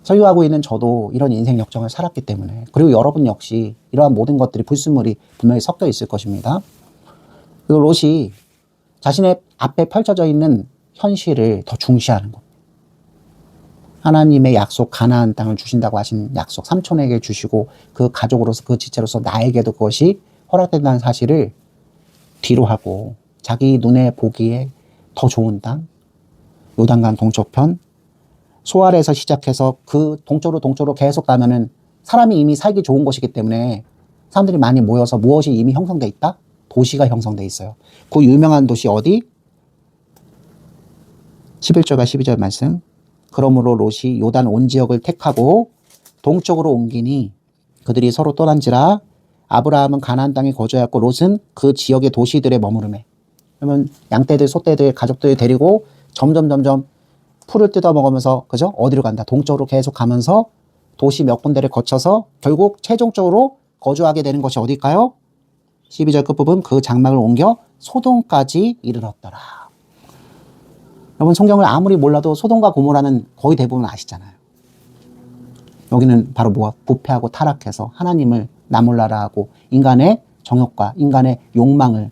소유하고 있는 저도 이런 인생 역정을 살았기 때문에 그리고 여러분 역시 이러한 모든 것들이 불순물이 분명히 섞여 있을 것입니다. 그리고 롯이 자신의 앞에 펼쳐져 있는 현실을 더 중시하는 겁니다. 하나님의 약속 가나안 땅을 주신다고 하신 약속 삼촌에게 주시고 그 가족으로서 그 지체로서 나에게도 그것이 허락된다는 사실을 뒤로 하고 자기 눈에 보기에 더 좋은 땅 요단강 동쪽편 소알에서 시작해서 그 동쪽으로 계속 가면은 사람이 이미 살기 좋은 곳이기 때문에 사람들이 많이 모여서 무엇이 이미 형성돼 있다? 도시가 형성돼 있어요. 그 유명한 도시 어디? 11절과 12절 말씀. 그러므로 롯이 요단 온 지역을 택하고 동쪽으로 옮기니 그들이 서로 떠난지라. 아브라함은 가나안 땅에 거주하였고 롯은 그 지역의 도시들에 머무르매. 그러면 양떼들, 소떼들, 가족들 데리고 점점 풀을 뜯어 먹으면서, 그죠? 어디로 간다? 동쪽으로 계속 가면서 도시 몇 군데를 거쳐서 결국 최종적으로 거주하게 되는 것이 어딜까요? 12절 끝부분, 그 장막을 옮겨 소돔까지 이르렀더라. 여러분, 성경을 아무리 몰라도 소돔과 고모라는 거의 대부분 아시잖아요. 여기는 바로 무엇? 부패하고 타락해서 하나님을 나몰라라 하고 인간의 정욕과 인간의 욕망을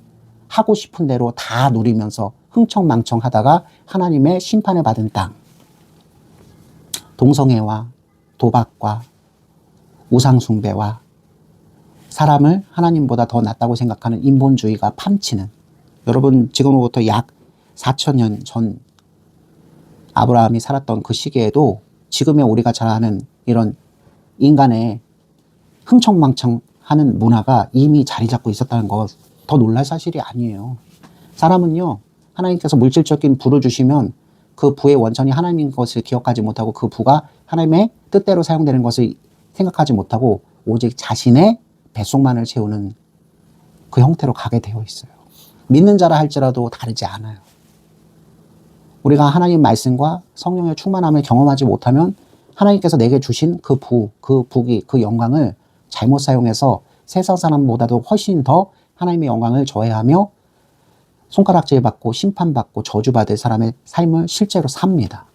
하고 싶은 대로 다 누리면서 흥청망청 하다가 하나님의 심판을 받은 땅. 동성애와 도박과 우상숭배와 사람을 하나님보다 더 낫다고 생각하는 인본주의가 팜치는, 여러분 지금으로부터 약 4,000년 전 아브라함이 살았던 그 시기에도 지금의 우리가 잘 아는 이런 인간의 흥청망청하는 문화가 이미 자리 잡고 있었다는 것, 더 놀랄 사실이 아니에요. 사람은요, 하나님께서 물질적인 부를 주시면 그 부의 원천이 하나님인 것을 기억하지 못하고 그 부가 하나님의 뜻대로 사용되는 것을 생각하지 못하고 오직 자신의 뱃속만을 채우는 그 형태로 가게 되어 있어요. 믿는 자라 할지라도 다르지 않아요. 우리가 하나님 말씀과 성령의 충만함을 경험하지 못하면 하나님께서 내게 주신 그 부, 그 부귀, 그 영광을 잘못 사용해서 세상 사람보다도 훨씬 더 하나님의 영광을 저해하며 손가락질 받고 심판받고 저주받을 사람의 삶을 실제로 삽니다.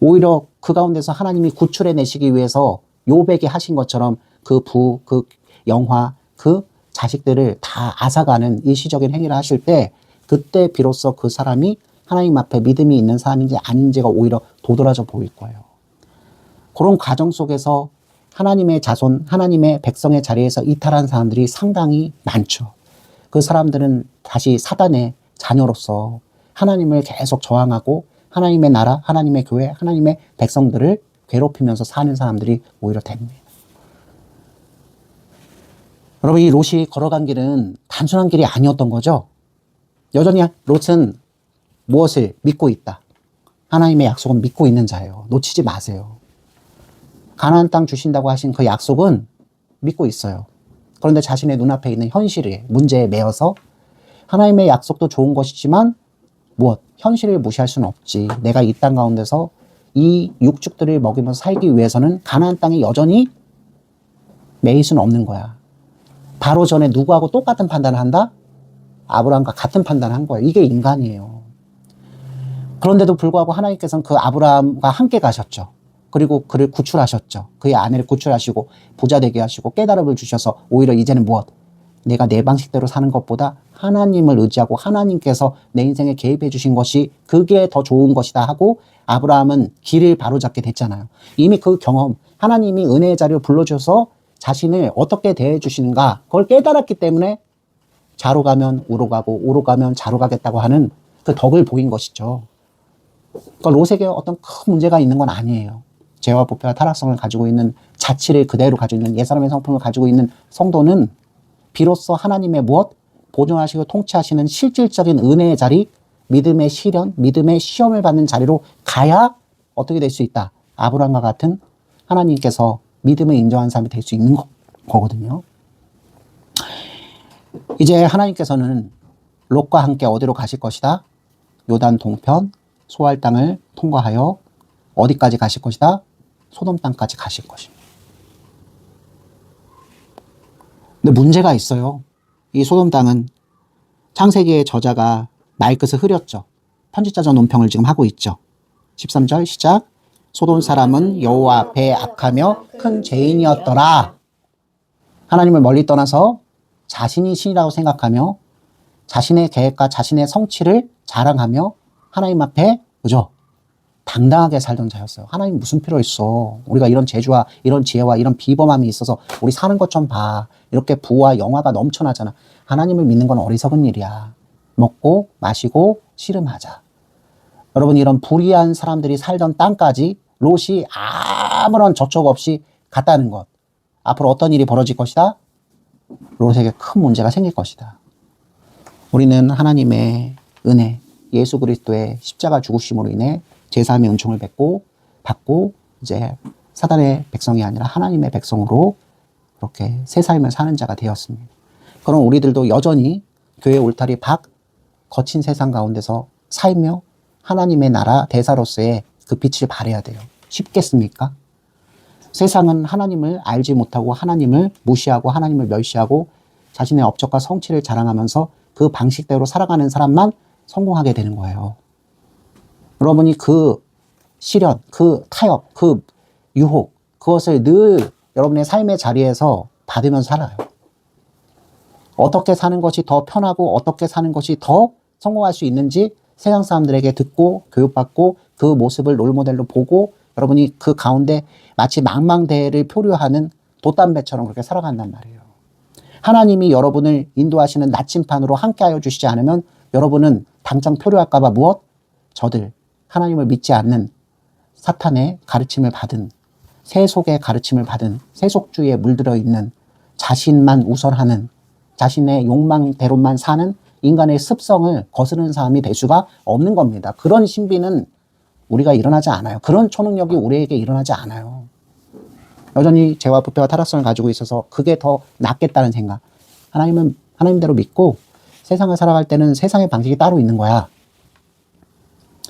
오히려 그 가운데서 하나님이 구출해 내시기 위해서 욥에게 하신 것처럼 그 부, 그 영화, 그 자식들을 다 앗아가는 일시적인 행위를 하실 때, 그때 비로소 그 사람이 하나님 앞에 믿음이 있는 사람인지 아닌지가 오히려 도드라져 보일 거예요. 그런 과정 속에서 하나님의 자손, 하나님의 백성의 자리에서 이탈한 사람들이 상당히 많죠. 그 사람들은 다시 사단의 자녀로서 하나님을 계속 저항하고 하나님의 나라, 하나님의 교회, 하나님의 백성들을 괴롭히면서 사는 사람들이 오히려 됩니다. 여러분, 이 롯이 걸어간 길은 단순한 길이 아니었던 거죠. 여전히 롯은 무엇을 믿고 있다? 하나님의 약속은 믿고 있는 자예요. 놓치지 마세요. 가나안 땅 주신다고 하신 그 약속은 믿고 있어요. 그런데 자신의 눈앞에 있는 현실에, 문제에 매여서 하나님의 약속도 좋은 것이지만 무엇? 현실을 무시할 수는 없지. 내가 이 땅 가운데서 이 육축들을 먹이면서 살기 위해서는 가나안 땅에 여전히 매일 수는 없는 거야. 바로 전에 누구하고 똑같은 판단을 한다? 아브라함과 같은 판단을 한 거예요. 이게 인간이에요. 그런데도 불구하고 하나님께서는 그 아브라함과 함께 가셨죠. 그리고 그를 구출하셨죠. 그의 아내를 구출하시고 부자 되게 하시고 깨달음을 주셔서 오히려 이제는 무엇? 내가 내 방식대로 사는 것보다 하나님을 의지하고 하나님께서 내 인생에 개입해 주신 것이 그게 더 좋은 것이다 하고 아브라함은 길을 바로잡게 됐잖아요. 이미 그 경험, 하나님이 은혜의 자리를 불러주셔서 자신을 어떻게 대해 주시는가 그걸 깨달았기 때문에 좌로 가면 우로 가고 우로 가면 좌로 가겠다고 하는 그 덕을 보인 것이죠. 그러니까 롯에게 어떤 큰 문제가 있는 건 아니에요. 죄와 부패와 타락성을 가지고 있는, 자치를 그대로 가지고 있는, 옛사람의 성품을 가지고 있는 성도는 비로소 하나님의 무엇? 보존하시고 통치하시는 실질적인 은혜의 자리, 믿음의 시련, 믿음의 시험을 받는 자리로 가야 어떻게 될 수 있다? 아브라함과 같은 하나님께서 믿음을 인정하는 사람이 될 수 있는 거거든요. 이제 하나님께서는 롯과 함께 어디로 가실 것이다? 요단 동편 소알 땅을 통과하여 어디까지 가실 것이다? 소돔 땅까지 가실 것입니다. 근데 문제가 있어요. 이 소돔 땅은 창세기의 저자가 말끝을 흐렸죠. 편집자적 논평을 지금 하고 있죠. 13절 시작. 소돔 사람은 여호와 앞에 악하며 큰 죄인이었더라. 하나님을 멀리 떠나서 자신이 신이라고 생각하며 자신의 계획과 자신의 성취를 자랑하며 하나님 앞에, 그죠? 당당하게 살던 자였어요. 하나님 무슨 필요 있어? 우리가 이런 재주와 이런 지혜와 이런 비범함이 있어서 우리 사는 것 좀 봐. 이렇게 부와 영화가 넘쳐나잖아. 하나님을 믿는 건 어리석은 일이야. 먹고 마시고 씨름하자. 여러분, 이런 불의한 사람들이 살던 땅까지 롯이 아무런 저촉 없이 갔다는 것. 앞으로 어떤 일이 벌어질 것이다? 롯에게 큰 문제가 생길 것이다. 우리는 하나님의 은혜, 예수 그리스도의 십자가 죽으심으로 인해 제3의 은총을 받고 이제 사단의 백성이 아니라 하나님의 백성으로 그렇게 새 삶을 사는 자가 되었습니다. 그럼 우리들도 여전히 교회 울타리 밖 거친 세상 가운데서 살며 하나님의 나라 대사로서의 그 빛을 발해야 돼요. 쉽겠습니까? 세상은 하나님을 알지 못하고 하나님을 무시하고 하나님을 멸시하고 자신의 업적과 성취를 자랑하면서 그 방식대로 살아가는 사람만 성공하게 되는 거예요. 여러분이 그 시련, 그 타협, 그 유혹, 그것을 늘 여러분의 삶의 자리에서 받으면서 살아요. 어떻게 사는 것이 더 편하고 어떻게 사는 것이 더 성공할 수 있는지 세상 사람들에게 듣고 교육받고 그 모습을 롤모델로 보고 여러분이 그 가운데 마치 망망대해를 표류하는 돛담배처럼 그렇게 살아간단 말이에요. 하나님이 여러분을 인도하시는 나침판으로 함께하여 주시지 않으면 여러분은 당장 표류할까 봐 무엇? 저들, 하나님을 믿지 않는 사탄의 가르침을 받은, 세속의 가르침을 받은, 세속주의에 물들어 있는, 자신만 우선하는, 자신의 욕망대로만 사는 인간의 습성을 거스르는 사람이 될 수가 없는 겁니다. 그런 신비는 우리가 일어나지 않아요. 그런 초능력이 우리에게 일어나지 않아요. 여전히 죄와 부패와 타락성을 가지고 있어서 그게 더 낫겠다는 생각. 하나님은 하나님대로 믿고 세상을 살아갈 때는 세상의 방식이 따로 있는 거야.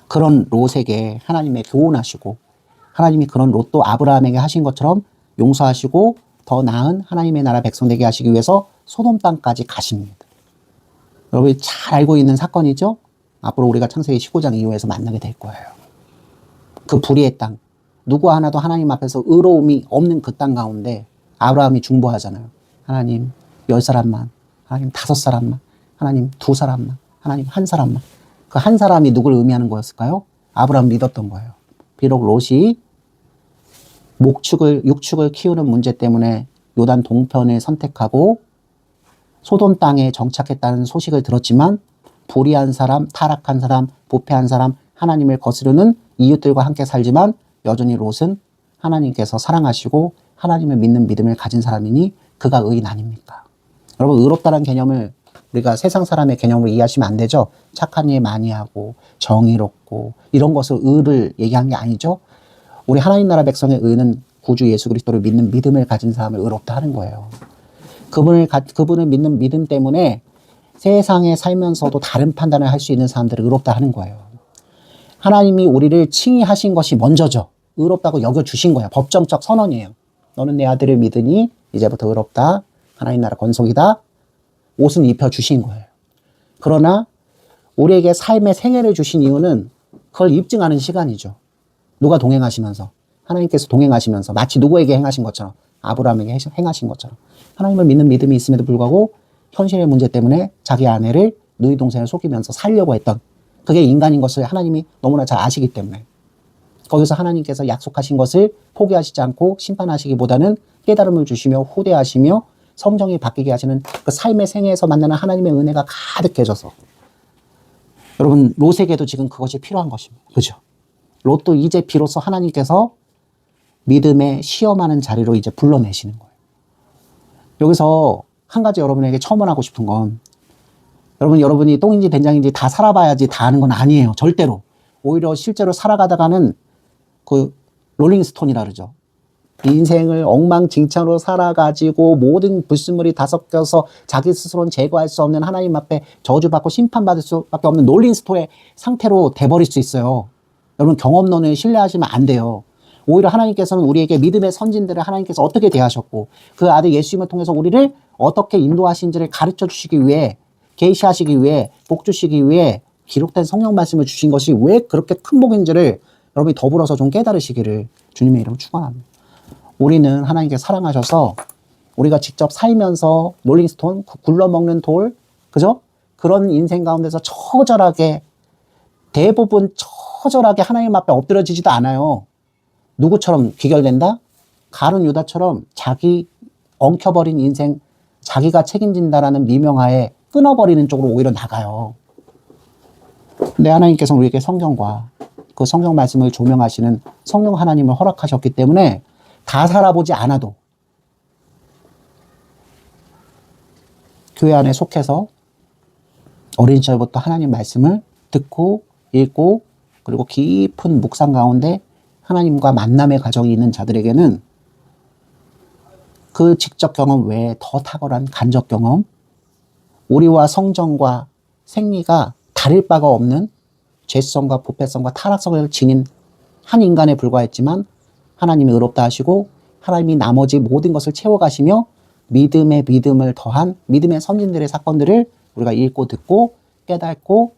그런 롯에게 하나님의 교훈하시고 하나님이 그런 롯도 아브라함에게 하신 것처럼 용서하시고 더 나은 하나님의 나라 백성 되게 하시기 위해서 소돔 땅까지 가십니다. 여러분이 잘 알고 있는 사건이죠? 앞으로 우리가 창세기 15장 이후에서 만나게 될 거예요. 그 불의의 땅. 누구 하나도 하나님 앞에서 의로움이 없는 그 땅 가운데 아브라함이 중보하잖아요. 하나님 10사람만, 하나님 5사람만, 하나님 2사람만, 하나님 1사람만. 그 한 사람이 누구를 의미하는 거였을까요? 아브라함 믿었던 거예요. 비록 롯이 육축을 키우는 문제 때문에 요단 동편을 선택하고 소돔 땅에 정착했다는 소식을 들었지만 불의한 사람, 타락한 사람, 부패한 사람, 하나님을 거스르는 이웃들과 함께 살지만 여전히 롯은 하나님께서 사랑하시고 하나님을 믿는 믿음을 가진 사람이니 그가 의인 아닙니까? 여러분, 의롭다는 개념을 우리가 세상 사람의 개념으로 이해하시면 안 되죠? 착한 일 많이 하고 정의롭고 이런 것을 의를 얘기한 게 아니죠? 우리 하나님 나라 백성의 의는 구주 예수 그리스도를 믿는 믿음을 가진 사람을 의롭다 하는 거예요. 그분을 믿는 믿음 때문에 세상에 살면서도 다른 판단을 할 수 있는 사람들을 의롭다 하는 거예요. 하나님이 우리를 칭의하신 것이 먼저죠. 의롭다고 여겨주신 거예요. 법정적 선언이에요. 너는 내 아들을 믿으니 이제부터 의롭다. 하나님 나라 권속이다. 옷은 입혀주신 거예요. 그러나 우리에게 삶의 생애를 주신 이유는 그걸 입증하는 시간이죠. 누가 동행하시면서, 하나님께서 동행하시면서 마치 누구에게 행하신 것처럼, 아브라함에게 행하신 것처럼 하나님을 믿는 믿음이 있음에도 불구하고 현실의 문제 때문에 자기 아내를 누이 동생을 속이면서 살려고 했던, 그게 인간인 것을 하나님이 너무나 잘 아시기 때문에 거기서 하나님께서 약속하신 것을 포기하시지 않고 심판하시기보다는 깨달음을 주시며 후대하시며 성정이 바뀌게 하시는 그 삶의 생애에서 만나는 하나님의 은혜가 가득해져서, 여러분 롯에게도 지금 그것이 필요한 것입니다. 그죠? 롯도 이제 비로소 하나님께서 믿음에 시험하는 자리로 이제 불러내시는 거예요. 여기서 한 가지 여러분에게 첨언하고 싶은 건, 여러분이 똥인지 된장인지 다 살아봐야지 다 아는 건 아니에요. 절대로. 오히려 실제로 살아가다가는 그 롤링스톤이라 그러죠. 인생을 엉망진창으로 살아가지고 모든 불순물이 다 섞여서 자기 스스로는 제거할 수 없는 하나님 앞에 저주받고 심판받을 수밖에 없는 롤링스톤의 상태로 돼버릴 수 있어요. 여러분 경험론을 신뢰하시면 안 돼요. 오히려 하나님께서는 우리에게 믿음의 선진들을 하나님께서 어떻게 대하셨고 그 아들 예수님을 통해서 우리를 어떻게 인도하신지를 가르쳐 주시기 위해, 계시하시기 위해, 복 주시기 위해 기록된 성경 말씀을 주신 것이 왜 그렇게 큰 복인지를 여러분이 더불어서 좀 깨달으시기를 주님의 이름으로 축원합니다. 우리는 하나님께서 사랑하셔서 우리가 직접 살면서 롤링스톤, 굴러먹는 돌, 그죠? 그런 인생 가운데서 대부분 처절하게 하나님 앞에 엎드려지지도 않아요. 누구처럼 귀결된다? 가룟 유다처럼 자기 엉켜버린 인생, 자기가 책임진다라는 미명하에 끊어버리는 쪽으로 오히려 나가요. 근데 하나님께서 우리에게 성경과 그 성경 말씀을 조명하시는 성령 하나님을 허락하셨기 때문에 다 살아보지 않아도 교회 안에 속해서 어린 시절부터 하나님 말씀을 듣고 읽고 그리고 깊은 묵상 가운데 하나님과 만남의 과정이 있는 자들에게는 그 직접 경험 외에 더 탁월한 간접 경험, 우리와 성정과 생리가 다를 바가 없는 죄성과 부패성과 타락성을 지닌 한 인간에 불과했지만 하나님이 의롭다 하시고 하나님이 나머지 모든 것을 채워가시며 믿음에 믿음을 더한 믿음의 선진들의 사건들을 우리가 읽고 듣고 깨닫고,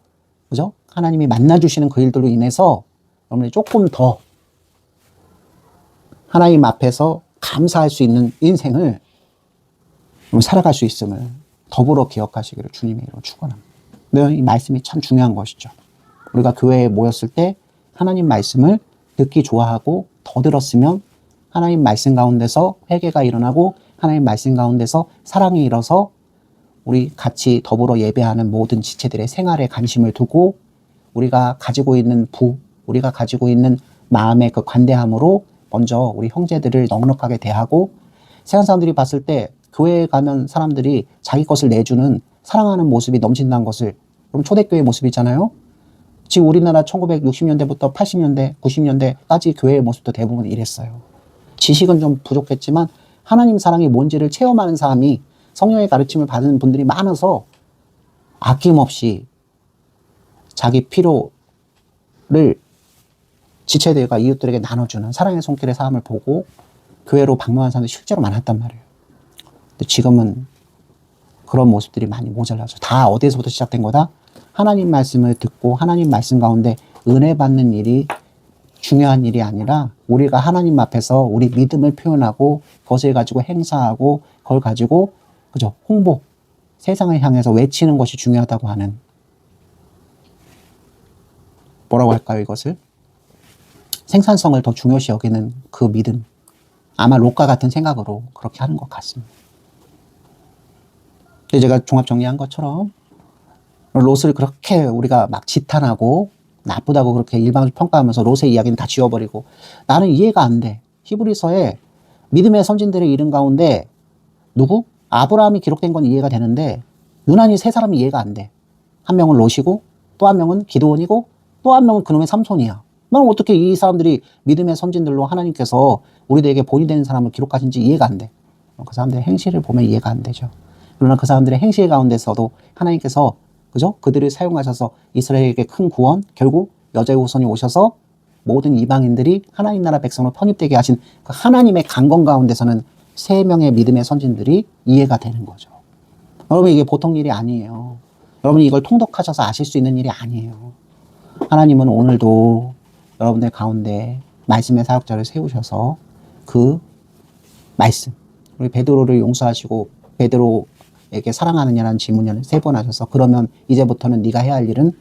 그죠? 하나님이 만나주시는 그 일들로 인해서 여러분이 조금 더 하나님 앞에서 감사할 수 있는 인생을 살아갈 수 있음을 더불어 기억하시기를 주님의 이름으로 축원합니다. 이 말씀이 참 중요한 것이죠. 우리가 교회에 모였을 때 하나님 말씀을 듣기 좋아하고 더 들었으면 하나님 말씀 가운데서 회개가 일어나고 하나님 말씀 가운데서 사랑이 일어서 우리 같이 더불어 예배하는 모든 지체들의 생활에 관심을 두고 우리가 가지고 있는 우리가 가지고 있는 마음의 그 관대함으로 먼저 우리 형제들을 넉넉하게 대하고 세상 사람들이 봤을 때 교회에 가면 사람들이 자기 것을 내주는 사랑하는 모습이 넘친다는 것을, 그럼 초대교회 모습이잖아요. 지금 우리나라 1960년대부터 80년대, 90년대까지 교회의 모습도 대부분 이랬어요. 지식은 좀 부족했지만 하나님 사랑이 뭔지를 체험하는 사람이 성령의 가르침을 받는 분들이 많아서 아낌없이 자기 필요를 지체들과 이웃들에게 나눠주는 사랑의 손길의 삶을 보고 교회로 방문하는 사람들이 실제로 많았단 말이에요. 근데 지금은 그런 모습들이 많이 모자라죠. 다 어디에서부터 시작된 거다? 하나님 말씀을 듣고 하나님 말씀 가운데 은혜 받는 일이 중요한 일이 아니라 우리가 하나님 앞에서 우리 믿음을 표현하고 그것을 가지고 행사하고 그걸 가지고 그죠? 홍보, 세상을 향해서 외치는 것이 중요하다고 하는, 뭐라고 할까요, 이것을? 생산성을 더 중요시 여기는 그 믿음. 아마 롯과 같은 생각으로 그렇게 하는 것 같습니다. 제가 종합 정리한 것처럼 롯을 그렇게 우리가 막 지탄하고 나쁘다고 그렇게 일방적으로 평가하면서 롯의 이야기는 다 지워버리고 나는 이해가 안 돼. 히브리서에 믿음의 선진들의 이름 가운데 누구? 아브라함이 기록된 건 이해가 되는데 유난히 세 사람이 이해가 안 돼. 한 명은 롯이고 또 한 명은 기드온이고 또 한 명은 그놈의 삼손이야. 난 어떻게 이 사람들이 믿음의 선진들로 하나님께서 우리들에게 본이 되는 사람을 기록하신지 이해가 안 돼. 그 사람들의 행실을 보면 이해가 안 되죠. 그러나 그 사람들의 행실 가운데서도 하나님께서 그죠? 그들을 사용하셔서 이스라엘에게 큰 구원, 결국 여자의 후손이 오셔서 모든 이방인들이 하나님 나라 백성으로 편입되게 하신 그 하나님의 강권 가운데서는 세 명의 믿음의 선진들이 이해가 되는 거죠. 여러분, 이게 보통 일이 아니에요. 여러분이 이걸 통독하셔서 아실 수 있는 일이 아니에요. 하나님은 오늘도 여러분들 가운데 말씀의 사역자를 세우셔서 그 말씀, 우리 베드로를 용서하시고 베드로에게 사랑하느냐라는 질문을 3번 하셔서 그러면 이제부터는 네가 해야 할 일은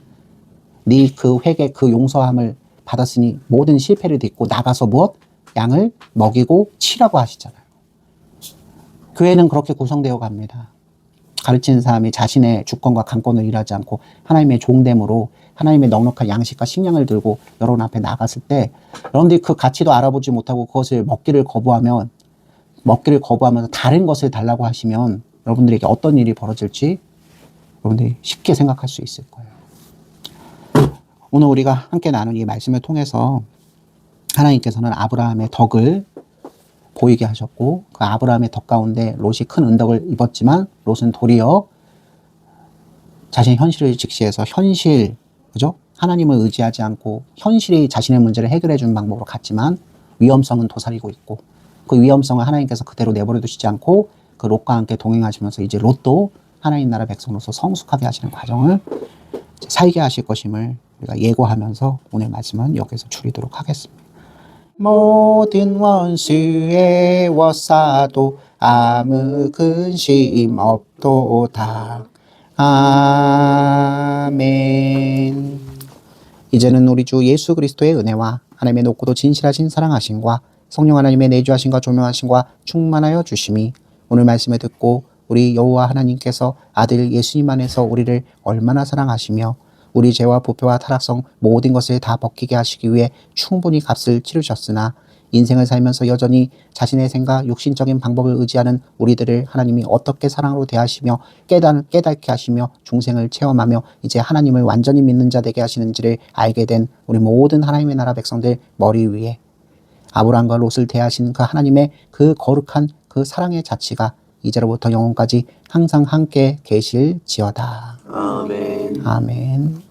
네 그 회개 그 용서함을 받았으니 모든 실패를 딛고 나가서 무엇? 양을 먹이고 치라고 하시잖아요. 교회는 그렇게 구성되어 갑니다. 가르치는 사람이 자신의 주권과 강권을 일하지 않고 하나님의 종됨으로 하나님의 넉넉한 양식과 식량을 들고 여러분 앞에 나갔을 때 여러분들이 그 가치도 알아보지 못하고 그것을 먹기를 거부하면서 다른 것을 달라고 하시면 여러분들에게 어떤 일이 벌어질지 여러분들이 쉽게 생각할 수 있을 거예요. 오늘 우리가 함께 나눈 이 말씀을 통해서 하나님께서는 아브라함의 덕을 보이게 하셨고 그 아브라함의 덕 가운데 롯이 큰 은덕을 입었지만 롯은 도리어 자신의 현실을 직시해서 그죠? 하나님을 의지하지 않고 현실이 자신의 문제를 해결해 주는 방법으로 갔지만 위험성은 도사리고 있고 그 위험성을 하나님께서 그대로 내버려 두시지 않고 그 롯과 함께 동행하시면서 이제 롯도 하나님 나라 백성으로서 성숙하게 하시는 과정을 살게 하실 것임을 우리가 예고하면서 오늘 말씀은 여기서 줄이도록 하겠습니다. 모든 원수의 워싸도 아무 근심 없도다. 아멘. 이제는 우리 주 예수 그리스도의 은혜와 하나님의 높고도 진실하신 사랑하심과 성령 하나님의 내주하심과 조명하심과 충만하여 주심이 오늘 말씀을 듣고 우리 여호와 하나님께서 아들 예수님 안에서 우리를 얼마나 사랑하시며 우리 죄와 부패와 타락성 모든 것을 다 벗기게 하시기 위해 충분히 값을 치르셨으나 인생을 살면서 여전히 자신의 생각, 육신적인 방법을 의지하는 우리들을 하나님이 어떻게 사랑으로 대하시며 깨닫게 하시며 중생을 체험하며 이제 하나님을 완전히 믿는 자 되게 하시는지를 알게 된 우리 모든 하나님의 나라 백성들 머리 위에 아브라함과 롯을 대하신 그 하나님의 그 거룩한 그 사랑의 자치가 이제로부터 영원까지 항상 함께 계실지어다. 아멘. 아멘.